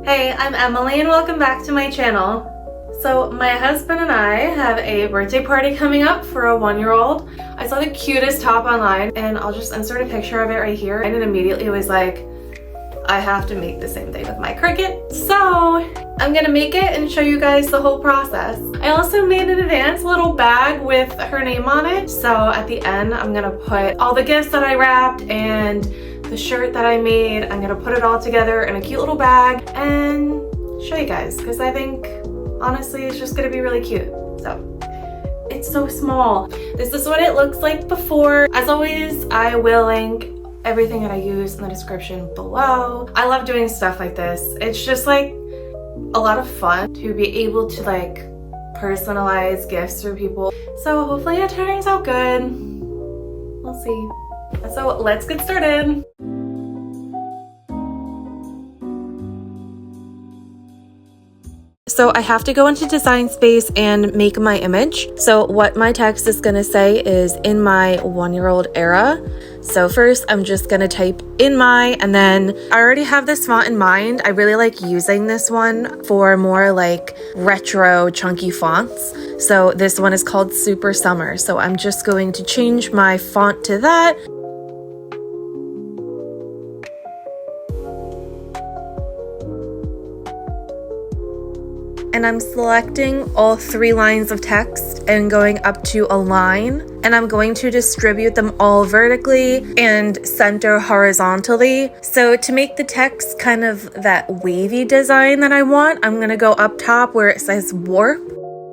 Hey, I'm Emily and welcome back to my channel. So my husband and I have a birthday party coming up for a 1-year-old. I saw the cutest top online and I'll just insert a picture of it right here, and it immediately was like, I have to make the same thing with my Cricut. So I'm gonna make it and show you guys the whole process. I also made in advance a little bag with her name on it. So at the end, I'm gonna put all the gifts that I wrapped and the shirt that I made. I'm gonna put it all together in a cute little bag and show you guys, because I think honestly it's just gonna be really cute. So it's so small. This is what it looks like before. As always, I will link everything that I use in the description below. I love doing stuff like this. It's just like a lot of fun to be able to like personalize gifts for people. So hopefully it turns out good. We'll see. So let's get started. So I have to go into Design Space and make my image. So what my text is gonna say is in my 1-year-old era. So first I'm just gonna type in my, and then I already have this font in mind. I really like using this one for more like retro chunky fonts. So this one is called Super Summer. So I'm just going to change my font to that. And I'm selecting all 3 lines of text and going up to align, and I'm going to distribute them all vertically and center horizontally. So to make the text kind of that wavy design that I want, I'm gonna go up top where it says warp,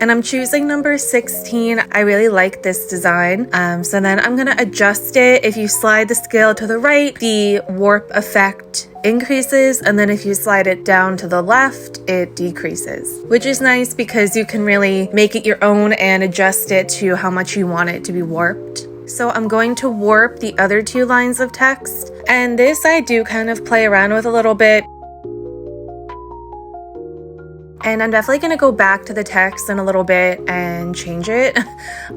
and I'm choosing number 16. I really like this design. So then I'm gonna adjust it. If you slide the scale to the right, the warp effect increases, and then if you slide it down to the left, it decreases, which is nice because you can really make it your own and adjust it to how much you want it to be warped. So I'm going to warp the other 2 lines of text, and this I do kind of play around with a little bit. And I'm definitely going to go back to the text in a little bit and change it.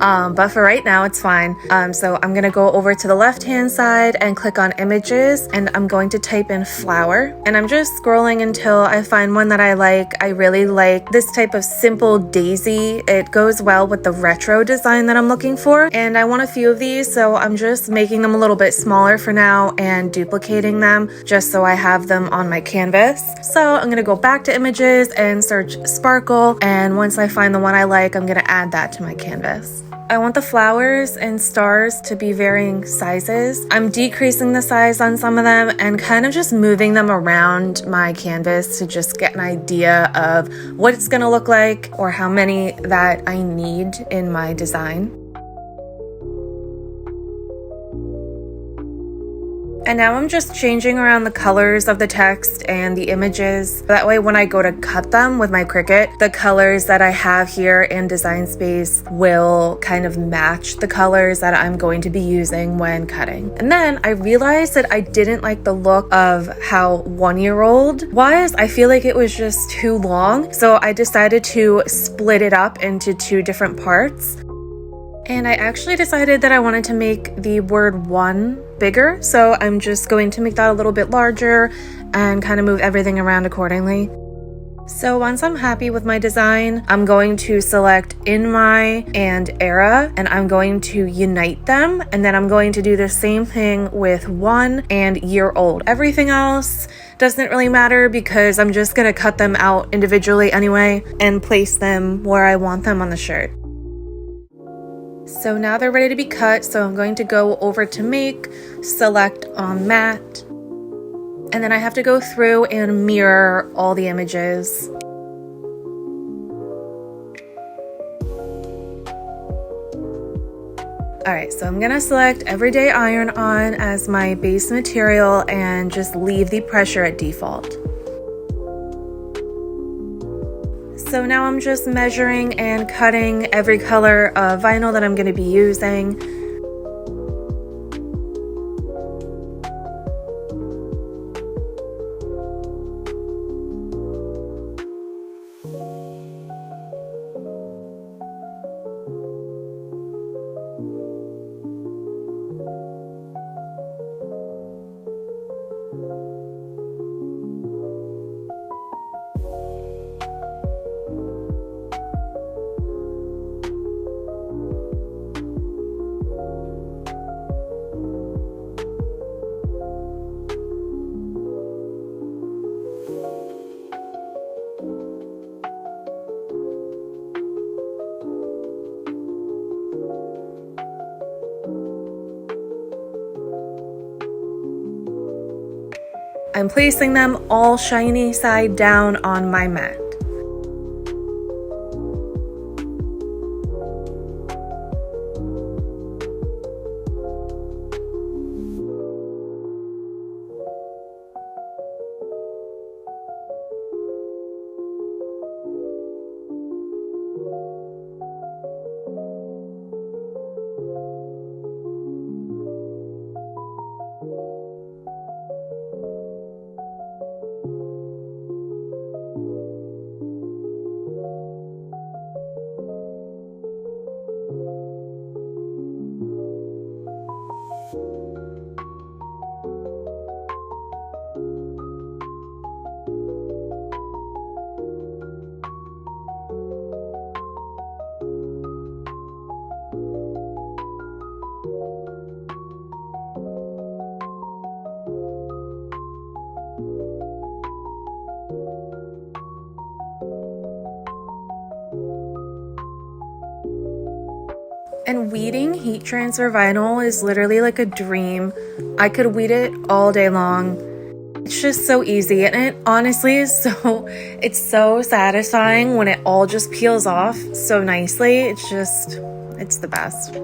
But for right now, it's fine. So I'm going to go over to the left-hand side and click on images, and I'm going to type in flower. And I'm just scrolling until I find one that I like. I really like this type of simple daisy. It goes well with the retro design that I'm looking for. And I want a few of these, so I'm just making them a little bit smaller for now and duplicating them just so I have them on my canvas. So I'm going to go back to images and search sparkle, and once I find the one I like, I'm gonna add that to my canvas. I want the flowers and stars to be varying sizes. I'm decreasing the size on some of them and kind of just moving them around my canvas to just get an idea of what it's gonna look like or how many that I need in my design. And now I'm just changing around the colors of the text and the images. That way when I go to cut them with my Cricut, the colors that I have here in Design Space will kind of match the colors that I'm going to be using when cutting. And then I realized that I didn't like the look of how 1-year-old was. I feel like it was just too long. So I decided to split it up into 2 different parts. And I actually decided that I wanted to make the word 1 bigger, so I'm just going to make that a little bit larger and kind of move everything around accordingly. So once I'm happy with my design, I'm going to select in my and era, and I'm going to unite them, and then I'm going to do the same thing with 1 and year old. Everything else doesn't really matter because I'm just going to cut them out individually anyway and place them where I want them on the shirt. So now they're ready to be cut, so I'm going to go over to make, select on matte, and then I have to go through and mirror all the images. Alright, so I'm gonna select Everyday Iron On as my base material and just leave the pressure at default. So now I'm just measuring and cutting every color of vinyl that I'm going to be using. I'm placing them all shiny side down on my mat. And weeding heat transfer vinyl is literally like a dream. I could weed it all day long. It's just so easy, and it honestly is it's so satisfying when it all just peels off so nicely. It's the best.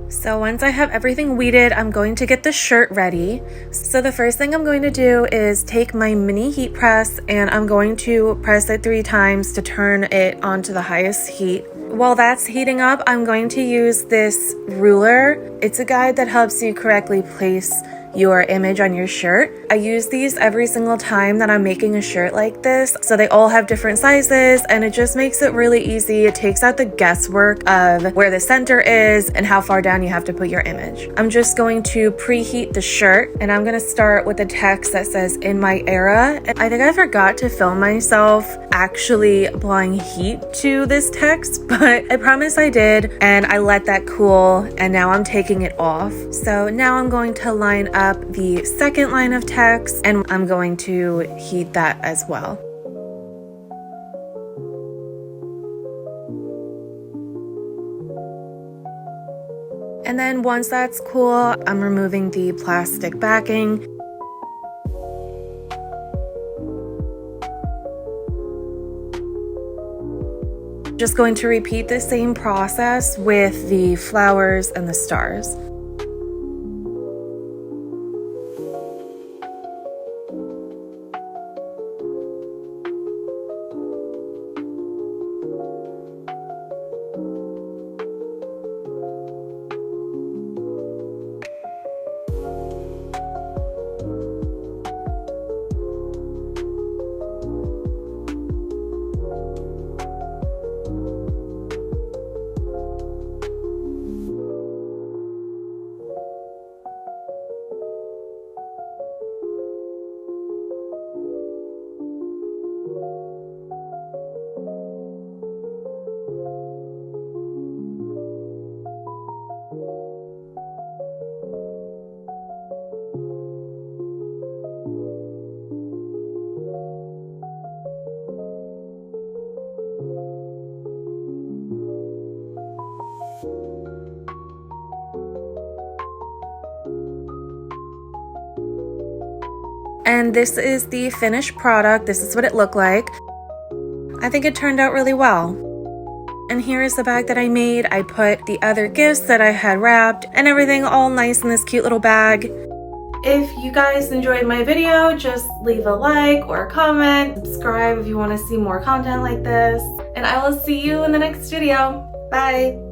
So once I have everything weeded, I'm going to get the shirt ready. So the first thing I'm going to do is take my mini heat press and I'm going to press it 3 times to turn it onto the highest heat. While that's heating up, I'm going to use this ruler. It's a guide that helps you correctly place your image on your shirt. I use these every single time that I'm making a shirt like this. So they all have different sizes and it just makes it really easy. It takes out the guesswork of where the center is and how far down you have to put your image. I'm just going to preheat the shirt and I'm gonna start with the text that says "In My Era." And I think I forgot to film myself actually applying heat to this text, but I promise I did, and I let that cool and now I'm taking it off. So now I'm going to line up the second line of text and I'm going to heat that as well. And then once that's cool, I'm removing the plastic backing. Just going to repeat the same process with the flowers and the stars. And this is the finished product. This is what it looked like. I think it turned out really well. And here is the bag that I made. I put the other gifts that I had wrapped and everything all nice in this cute little bag. If you guys enjoyed my video, just leave a like or a comment, subscribe if you want to see more content like this, and I will see you in the next video. Bye!